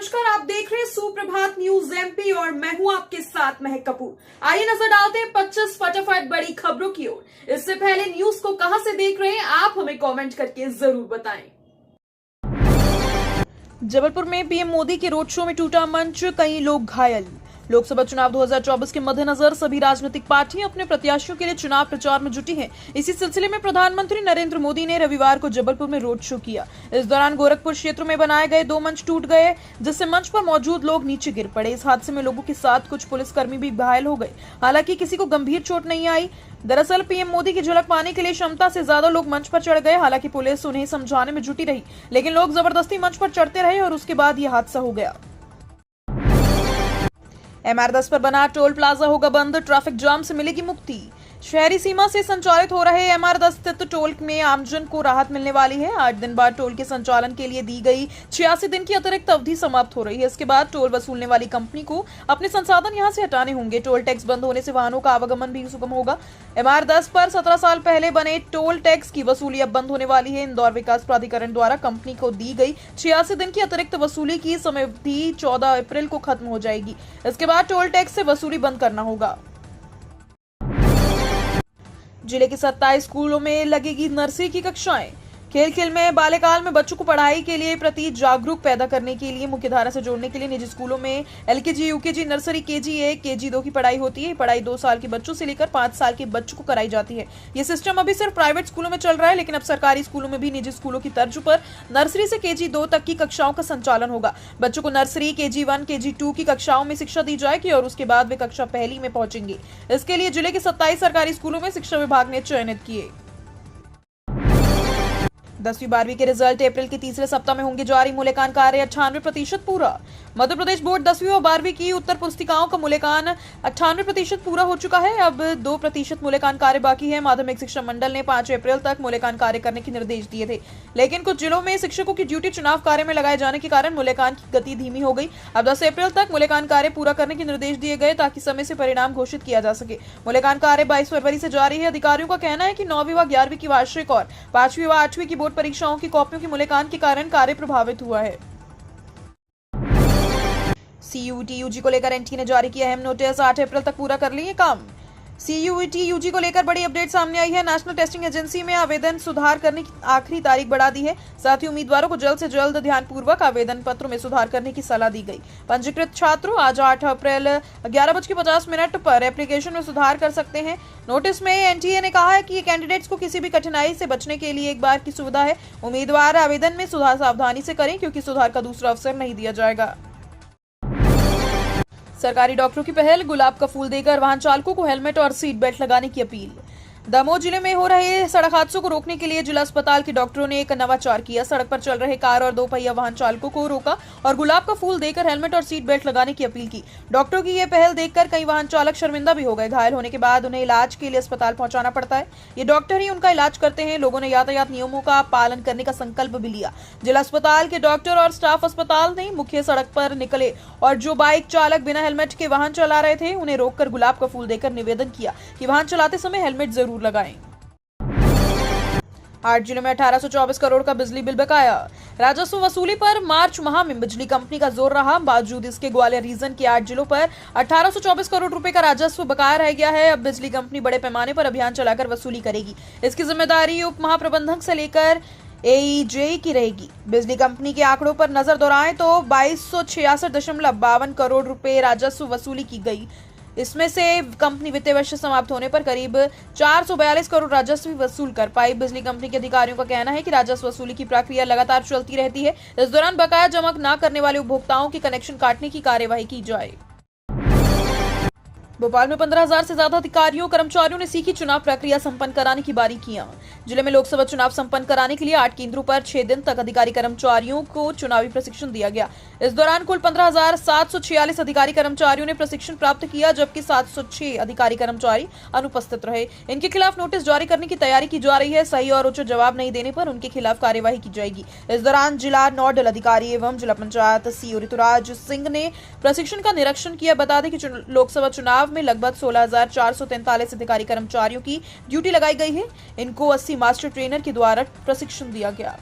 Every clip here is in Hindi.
नमस्कार, आप देख रहे हैं सुप्रभात न्यूज एमपी और मैं हूं आपके साथ महक कपूर। आइए नजर डालते हैं 25 फटाफट बड़ी खबरों की ओर। इससे पहले न्यूज को कहां से देख रहे हैं आप हमें कमेंट करके जरूर बताएं। जबलपुर में पीएम मोदी के रोड शो में टूटा मंच, कई लोग घायल। लोकसभा चुनाव 2024 के मद्देनजर सभी राजनीतिक पार्टियां अपने प्रत्याशियों के लिए चुनाव प्रचार में जुटी हैं। इसी सिलसिले में प्रधानमंत्री नरेंद्र मोदी ने रविवार को जबलपुर में रोड शो किया। इस दौरान गोरखपुर क्षेत्र में बनाए गए 2 मंच टूट गए, जिससे मंच पर मौजूद लोग नीचे गिर पड़े। इस हादसे में लोगों के साथ कुछ पुलिसकर्मी भी घायल हो गए। हालांकि किसी को गंभीर चोट नहीं आई। दरअसल पीएम मोदी की झलक पाने के लिए क्षमता से ज्यादा लोग मंच पर चढ़ गए। हालांकि पुलिस उन्हें समझाने में जुटी रही, लेकिन लोग जबरदस्ती मंच पर चढ़ते रहे और उसके बाद यह हादसा हो गया। MR10 पर बना टोल प्लाजा होगा बंद, ट्रैफिक जाम से मिलेगी मुक्ति। शहरी सीमा से संचालित हो रहे MR10 स्थित टोल में आमजन को राहत मिलने वाली है। 8 दिन बाद टोल के संचालन के लिए दी गई 86 दिन की अतिरिक्त अवधि समाप्त हो रही है। इसके बाद टोल वसूलने वाली कंपनी को अपने संसाधन यहां से हटाने होंगे। टोल टैक्स बंद होने से वाहनों का आवागमन भी सुगम होगा। MR10 पर 17 साल पहले बने टोल टैक्स की वसूली अब बंद होने वाली है। इंदौर विकास प्राधिकरण द्वारा कंपनी को दी गई 86 दिन की अतिरिक्त वसूली की समयावधि 14 अप्रैल को खत्म हो जाएगी। इसके बाद टोल टैक्स से वसूली बंद करना होगा। जिले के 27 स्कूलों में लगेगी नर्सरी की कक्षाएं। खेल खेल में बाल्यकाल में बच्चों को पढ़ाई के लिए प्रति जागरूक पैदा करने के लिए मुख्यधारा से जोड़ने के लिए निजी स्कूलों में LKG, UKG, nursery, KG1, KG2 की पढ़ाई होती है। पढ़ाई 2 साल के बच्चों से लेकर 5 साल के बच्चों को कराई जाती है। ये सिस्टम अभी सिर्फ प्राइवेट स्कूलों में चल रहा है, लेकिन अब सरकारी स्कूलों में भी निजी स्कूलों की तर्ज पर नर्सरी से KG2 तक की कक्षाओं का संचालन होगा। बच्चों को नर्सरी, KG1, KG2 की कक्षाओं में शिक्षा दी जाएगी और उसके बाद वे कक्षा पहली में पहुंचेंगे। इसके लिए जिले के 27 सरकारी स्कूलों में शिक्षा विभाग ने चयनित किए। 10वीं 12वीं के रिजल्ट अप्रैल के तीसरे सप्ताह में होंगे जारी। मूल्यांकन कार्य 98% पूरा। मध्य प्रदेश बोर्ड 10वीं और 12वीं की उत्तर पुस्तिकाओं का मूल्यांकन 98% पूरा हो चुका है। अब 2% मूल्यांकन कार्य बाकी है। माध्यमिक शिक्षा मंडल ने 5 अप्रैल तक मूल्यांकन कार्य करने के निर्देश दिए थे, लेकिन कुछ जिलों में शिक्षकों की ड्यूटी चुनाव कार्य में लगाए जाने के कारण मूल्यांकन की गति धीमी हो गई। अब 10 अप्रैल तक मूल्यांकन कार्य पूरा करने के निर्देश दिए गए ताकि समय से परिणाम घोषित किया जा सके। मूल्यांकन कार्य 22 फरवरी से जारी है। अधिकारियों का कहना है कि 9वीं व 11वीं की वार्षिक और 5वीं व 8वीं की बोर्ड परीक्षाओं की कॉपियों के मूल्यांकन के कारण कार्य प्रभावित हुआ है। CUET UG को लेकर NTA ने जारी किया अहम नोटिस। 8 अप्रैल तक पूरा कर लेंगे काम। CUET UG को लेकर बड़ी अपडेट सामने आई है। नेशनल टेस्टिंग एजेंसी में आवेदन सुधार करने की आखिरी तारीख बढ़ा दी है। साथ ही उम्मीदवारों को जल्द से जल्द ध्यानपूर्वक आवेदन पत्रों में सुधार करने की सलाह दी गई। पंजीकृत छात्रों आज 8 अप्रैल 11:50 पर एप्लीकेशन में सुधार कर सकते हैं। नोटिस में NTA ने कहा है कि कैंडिडेट्स को किसी भी कठिनाई से बचने के लिए एक बार की सुविधा है। उम्मीदवार आवेदन में सुधार सावधानी से करें, क्योंकि सुधार का दूसरा अवसर नहीं दिया जाएगा। सरकारी डॉक्टरों की पहल, गुलाब का फूल देकर वाहन चालकों को हेलमेट और सीट बेल्ट लगाने की अपील। दमोह जिले में हो रहे सड़क हादसों को रोकने के लिए जिला अस्पताल के डॉक्टरों ने एक नवाचार किया। सड़क पर चल रहे कार और 2 पहिया वाहन चालकों को रोका और गुलाब का फूल देकर हेलमेट और सीट बेल्ट लगाने की अपील की। डॉक्टरों की यह पहल देखकर कई वाहन चालक शर्मिंदा भी हो गए। घायल होने के बाद उन्हें इलाज के लिए अस्पताल पहुंचाना पड़ता है। ये डॉक्टर ही उनका इलाज करते हैं। लोगों ने यातायात नियमों का पालन करने का संकल्प भी लिया। जिला अस्पताल के डॉक्टर और स्टाफ अस्पताल ने मुख्य सड़क पर निकले और जो बाइक चालक बिना हेलमेट के वाहन चला रहे थे उन्हें रोककर गुलाब का फूल देकर निवेदन किया कि वाहन चलाते समय हेलमेट जरूर लगाएं। 8 जिलों में 1824 करोड़ का बिजली बिल बकाया। राजस्व वसूली पर मार्च माह में बिजली कंपनी का जोर रहा। बावजूद इसके ग्वालियर रीजन के 8 जिलों पर 1824 करोड़ रुपए का राजस्व बकाया रह गया है। अब बिजली कंपनी बड़े पैमाने पर अभियान चलाकर वसूली करेगी। इसकी जिम्मेदारी उप महाप्रबंधक से लेकर AEJ की रहेगी। बिजली कंपनी के आंकड़ों पर नजर दौड़ाएं तो 2266.52 करोड़ रुपए राजस्व वसूली की गई। इसमें से कंपनी वित्तीय वर्ष समाप्त होने पर करीब 442 करोड़ राजस्व वसूल कर पाई। बिजली कंपनी के अधिकारियों का कहना है कि राजस्व वसूली की प्रक्रिया लगातार चलती रहती है। इस दौरान बकाया जमा न करने वाले उपभोक्ताओं के कनेक्शन काटने की कार्यवाही की जाए। भोपाल में 15,000 से ज्यादा अधिकारियों कर्मचारियों ने सीखी चुनाव प्रक्रिया संपन्न कराने की बारीकियां। जिले में लोकसभा चुनाव संपन्न कराने के लिए 8 केंद्रों पर 6 दिन तक अधिकारी कर्मचारियों को चुनावी प्रशिक्षण दिया गया। इस दौरान कुल 15,746 अधिकारी कर्मचारियों ने प्रशिक्षण प्राप्त किया, जबकि 706 अधिकारी कर्मचारी अनुपस्थित रहे। इनके खिलाफ नोटिस जारी करने की तैयारी की जा रही है। सही और उचित जवाब नहीं देने पर उनके खिलाफ कार्यवाही की जाएगी। इस दौरान जिला नोडल अधिकारी एवं जिला पंचायत CO ऋतुराज सिंह ने प्रशिक्षण का निरीक्षण किया। बता दें कि लोकसभा चुनाव में लगभग 16,443 अधिकारी कर्मचारियों की ड्यूटी लगाई गई है। इनको 80 मास्टर ट्रेनर के द्वारा प्रशिक्षण दिया गया।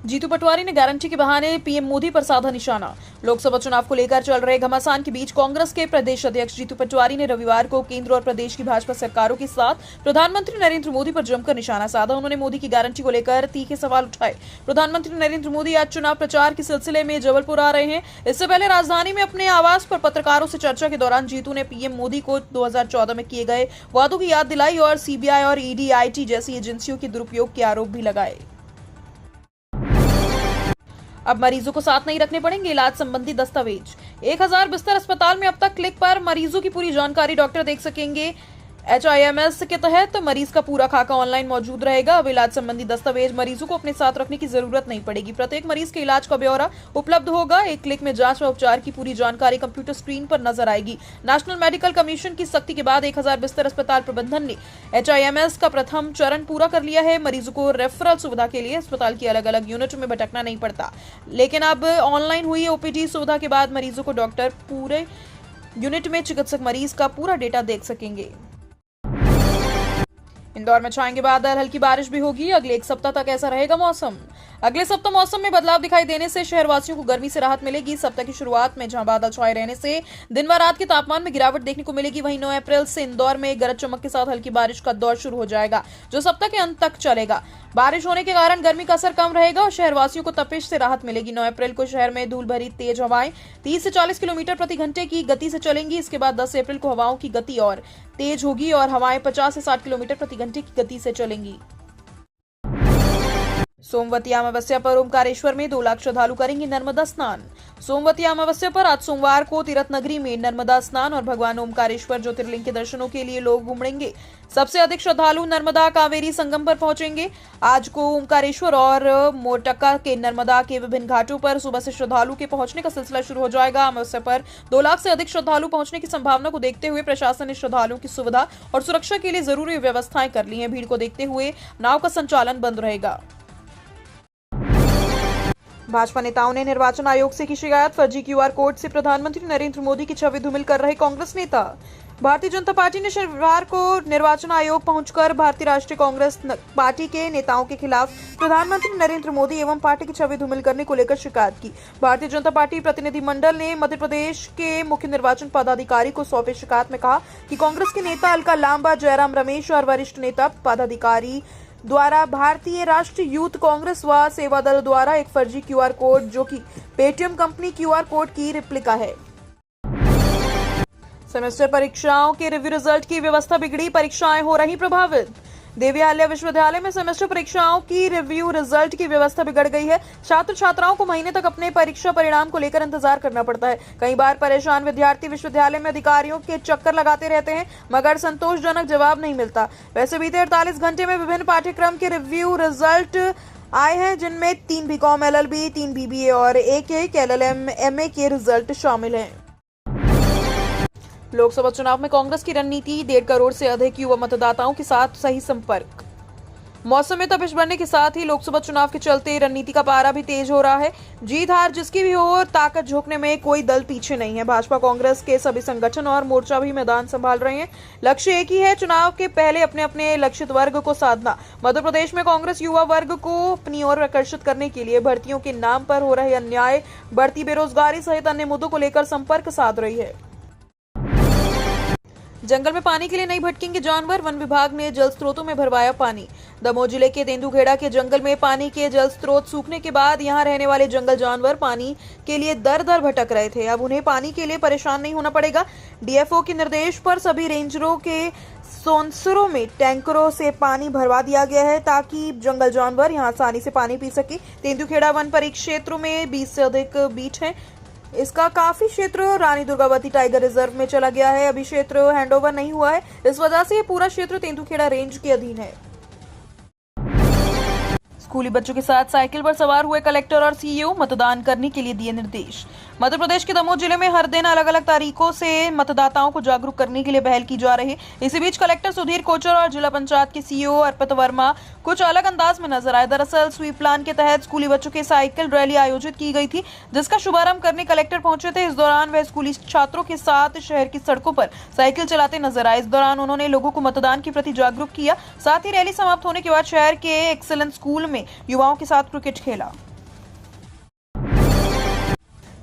जीतू पटवारी ने गारंटी के बहाने पीएम मोदी पर साधा निशाना। लोकसभा चुनाव को लेकर चल रहे घमासान के बीच कांग्रेस के प्रदेश अध्यक्ष जीतू पटवारी ने रविवार को केंद्र और प्रदेश की भाजपा सरकारों के साथ प्रधानमंत्री नरेंद्र मोदी पर जमकर निशाना साधा। उन्होंने मोदी की गारंटी को लेकर तीखे सवाल उठाए। प्रधानमंत्री नरेंद्र मोदी आज चुनाव प्रचार के सिलसिले में जबलपुर आ रहे हैं। इससे पहले राजधानी में अपने आवास पर पत्रकारों से चर्चा के दौरान जीतू ने पीएम मोदी को 2014 में किए गए वादों की याद दिलाई और सीबीआई और ईडी, आईटी जैसी एजेंसियों के दुरुपयोग के आरोप भी लगाए। अब मरीजों को साथ नहीं रखने पड़ेंगे इलाज संबंधी दस्तावेज। 1000 बिस्तर अस्पताल में अब तक क्लिक पर मरीजों की पूरी जानकारी डॉक्टर देख सकेंगे। HIMS के तहत मरीज का पूरा खाका ऑनलाइन मौजूद रहेगा। अब इलाज संबंधी दस्तावेज मरीजों को अपने साथ रखने की जरूरत नहीं पड़ेगी। प्रत्येक मरीज के इलाज का ब्यौरा उपलब्ध होगा। एक क्लिक में जांच व उपचार की पूरी जानकारी कंप्यूटर स्क्रीन पर नजर आएगी। नेशनल मेडिकल कमीशन की सख्ती के बाद 1000 बिस्तर अस्पताल प्रबंधन ने HIMS का प्रथम चरण पूरा कर लिया है। मरीजों को रेफरल सुविधा के लिए अस्पताल की अलग अलग यूनिट में भटकना नहीं पड़ता, लेकिन अब ऑनलाइन हुई OPD सुविधा के बाद मरीजों को डॉक्टर पूरे यूनिट में चिकित्सक मरीज का पूरा डेटा देख सकेंगे। इंदौर में छाएंगे बादल, हल्की बारिश भी होगी। अगले एक सप्ताह तक ऐसा रहेगा मौसम। अगले सप्ताह मौसम में बदलाव दिखाई देने से शहरवासियों को गर्मी से राहत मिलेगी। सप्ताह की शुरुआत में जहां बादल छाए रहने से दिन व रात के तापमान में गिरावट देखने को मिलेगी, वहीं 9 अप्रैल से इंदौर में गरज चमक के साथ हल्की बारिश का दौर शुरू हो जाएगा, जो सप्ताह के अंत तक चलेगा। बारिश होने के कारण गर्मी का असर कम रहेगा और शहरवासियों को तपिश से राहत मिलेगी। 9 अप्रैल को शहर में धूल भरी तेज हवाएं 30 से 40 किलोमीटर प्रति घंटे की गति से चलेंगी। इसके बाद 10 अप्रैल को हवाओं की गति और तेज होगी और हवाएं 50 से 60 किलोमीटर प्रति घंटे की गति से चलेंगी। सोमवती अमावस्या पर ओमकारेश्वर में 2 लाख श्रद्धालु करेंगे नर्मदा स्नान। सोमवती अमावस्या पर आज सोमवार को तीर्थ नगरी में नर्मदा स्नान और भगवान ओमकारेश्वर ज्योतिर्लिंग के दर्शनों के लिए लोग उमड़ेंगे। सबसे अधिक श्रद्धालु नर्मदा कावेरी संगम पर पहुंचेंगे। आज को ओमकारेश्वर और मोटक्का के नर्मदा के विभिन्न घाटों पर सुबह से श्रद्धालु के पहुंचने का सिलसिला शुरू हो जाएगा। अमावस्या पर 2 लाख से अधिक श्रद्धालु पहुंचने की संभावना को देखते हुए प्रशासन ने श्रद्धालुओं की सुविधा और सुरक्षा के लिए जरूरी व्यवस्थाएं कर ली हैं। भीड़ को देखते हुए नाव का संचालन बंद रहेगा। भाजपा नेताओं ने निर्वाचन आयोग से की शिकायत। फर्जी QR कोड से प्रधानमंत्री नरेंद्र मोदी की छवि धूमिल कर रहे कांग्रेस नेता। भारतीय जनता पार्टी ने शनिवार को निर्वाचन आयोग पहुंचकर भारतीय राष्ट्रीय कांग्रेस पार्टी के नेताओं के खिलाफ प्रधानमंत्री नरेंद्र मोदी एवं पार्टी की छवि धूमिल करने को लेकर शिकायत की। भारतीय जनता पार्टी प्रतिनिधिमंडल ने मध्य प्रदेश के मुख्य निर्वाचन पदाधिकारी को सौंपे शिकायत में कहा कि कांग्रेस के नेता अलका लांबा, जयराम रमेश और वरिष्ठ नेता पदाधिकारी द्वारा भारतीय राष्ट्रीय यूथ कांग्रेस व सेवा दल द्वारा एक फर्जी QR कोड, जो कि पेटीएम कंपनी QR कोड की रिप्लिका है। सेमेस्टर परीक्षाओं के रिव्यू रिजल्ट की व्यवस्था बिगड़ी, परीक्षाएं हो रही प्रभावित। देवी अहिल्या विश्वविद्यालय में सेमेस्टर परीक्षाओं की रिव्यू रिजल्ट की व्यवस्था बिगड़ गई है। छात्र छात्राओं को महीने तक अपने परीक्षा परिणाम को लेकर इंतजार करना पड़ता है। कई बार परेशान विद्यार्थी विश्वविद्यालय में अधिकारियों के चक्कर लगाते रहते हैं, मगर संतोषजनक जवाब नहीं मिलता। वैसे बीते 48 घंटे में विभिन्न पाठ्यक्रम के रिव्यू रिजल्ट आए हैं, जिनमें 3 BCom LLB, 3 BBA और 1 LLM MA के रिजल्ट शामिल हैं। लोकसभा चुनाव में कांग्रेस की रणनीति 1.5 करोड़ से अधिक युवा मतदाताओं के साथ सही संपर्क। मौसम में तपिश बढ़ने के साथ ही लोकसभा चुनाव के चलते रणनीति का पारा भी तेज हो रहा है। जीत हार जिसकी भी हो, ताकत झोंकने में कोई दल पीछे नहीं है। भाजपा कांग्रेस के सभी संगठन और मोर्चा भी मैदान संभाल रहे हैं। लक्ष्य एक ही है, चुनाव के पहले अपने अपने लक्षित वर्ग को साधना। मध्य प्रदेश में कांग्रेस युवा वर्ग को अपनी ओर आकर्षित करने के लिए भर्तियों के नाम पर हो रहे अन्याय, बढ़ती बेरोजगारी सहित अन्य मुद्दों को लेकर संपर्क साध रही है। जंगल में पानी के लिए नहीं भटकेंगे जानवर, वन विभाग ने जल स्रोतों में भरवाया पानी। दमोह जिले के तेंदुखेड़ा के जंगल में पानी के जल स्रोत सूखने के बाद यहां रहने वाले जंगल जानवर पानी के लिए दर दर भटक रहे थे। अब उन्हें पानी के लिए परेशान नहीं होना पड़ेगा। DFO के निर्देश पर सभी रेंजरों के सोनसरों में टैंकरों से पानी भरवा दिया गया है, ताकि जंगल जानवर यहां आसानी से पानी पी सके। तेंदुखेड़ा वन परिक्षेत्रों में 20 से अधिक बीट हैं। इसका काफी क्षेत्र रानी दुर्गावती टाइगर रिजर्व में चला गया है। अभी क्षेत्र हैंडओवर नहीं हुआ है, इस वजह से ये पूरा क्षेत्र तेंदुखेड़ा रेंज के अधीन है। स्कूली बच्चों के साथ साइकिल पर सवार हुए कलेक्टर और CEO, मतदान करने के लिए दिए निर्देश। मध्य प्रदेश के दमोह जिले में हर दिन अलग अलग तारीखों से मतदाताओं को जागरूक करने के लिए पहल की जा रही है। इसी बीच कलेक्टर सुधीर कोचर और जिला पंचायत के CEO अर्पित वर्मा कुछ अलग अंदाज में नजर आए। दरअसल स्वीप प्लान के तहत स्कूली बच्चों की साइकिल रैली आयोजित की गई थी, जिसका शुभारंभ करने कलेक्टर पहुंचे थे। इस दौरान वह स्कूली छात्रों के साथ शहर की सड़कों पर साइकिल चलाते नजर आए। इस दौरान उन्होंने लोगों को मतदान के प्रति जागरूक किया। साथ ही रैली समाप्त होने के बाद शहर के एक्सीलेंस स्कूल में युवाओं के साथ क्रिकेट खेला।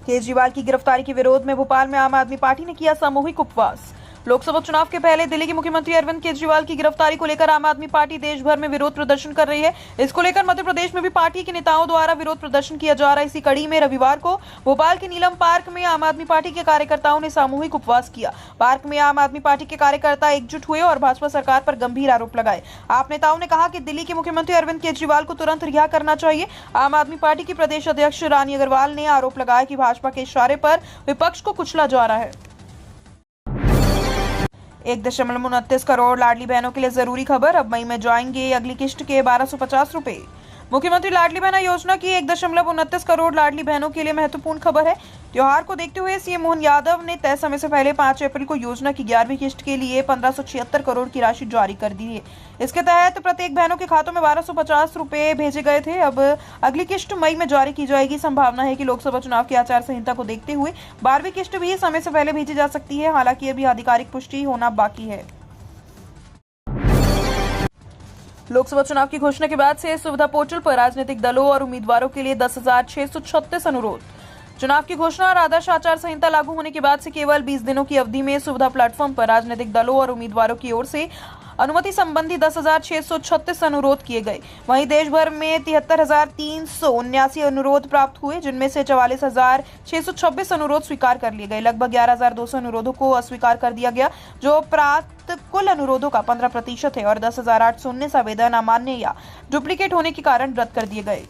केजरीवाल की गिरफ्तारी के विरोध में भोपाल में आम आदमी पार्टी ने किया सामूहिक उपवास। लोकसभा चुनाव के पहले दिल्ली के मुख्यमंत्री अरविंद केजरीवाल की गिरफ्तारी को लेकर आम आदमी पार्टी देश भर में विरोध प्रदर्शन कर रही है। इसको लेकर मध्य प्रदेश में भी पार्टी के नेताओं द्वारा विरोध प्रदर्शन किया जा रहा है। इसी कड़ी में रविवार को भोपाल के नीलम पार्क में आम आदमी पार्टी के कार्यकर्ताओं ने सामूहिक उपवास किया। पार्क में आम आदमी पार्टी के कार्यकर्ता एकजुट हुए और भाजपा सरकार पर गंभीर आरोप लगाए। आप नेताओं ने कहा कि दिल्ली के मुख्यमंत्री अरविंद केजरीवाल को तुरंत रिहा करना चाहिए। आम आदमी पार्टी की प्रदेश अध्यक्ष रानी अग्रवाल ने आरोप लगाया कि भाजपा के इशारे पर विपक्ष को कुचला जा रहा है। 1.29 करोड़ लाडली बहनों के लिए जरूरी खबर, अब मई में जाएंगे अगली किश्त के 1250 रुपए। मुख्यमंत्री लाडली बहना योजना की 1.29 करोड़ लाडली बहनों के लिए महत्वपूर्ण खबर है। त्योहार को देखते हुए सीएम मोहन यादव ने तय समय से पहले 5 अप्रैल को योजना की 11वीं किश्त के लिए 1576 करोड़ की राशि जारी कर दी है। इसके तहत प्रत्येक बहनों के खातों में 1250 रुपए भेजे गए थे। अब अगली किश्त मई में जारी की जाएगी। संभावना है कि लोकसभा चुनाव की आचार संहिता को देखते हुए 12वीं किश्त भी समय से पहले भेजी जा सकती है। हालांकि अभी आधिकारिक पुष्टि होना बाकी है। लोकसभा चुनाव की घोषणा के बाद से सुविधा पोर्टल पर राजनीतिक दलों और उम्मीदवारों के लिए 10,636 अनुरोध। चुनाव की घोषणा और आदर्श आचार संहिता लागू होने के बाद से केवल 20 दिनों की अवधि में सुविधा प्लेटफॉर्म पर राजनीतिक दलों और उम्मीदवारों की ओर से अनुमति संबंधी 10,636 अनुरोध किए गए। वहीं देश भर में 73,379 अनुरोध प्राप्त हुए, जिनमें से 44,626 अनुरोध स्वीकार कर लिए गए। लगभग 11,200 अनुरोधों को अस्वीकार कर दिया गया, जो प्राप्त कुल अनुरोधों का 15% है, और 10,819 आवेदन अमान्य या डुप्लीकेट होने के कारण रद्द कर दिए गए।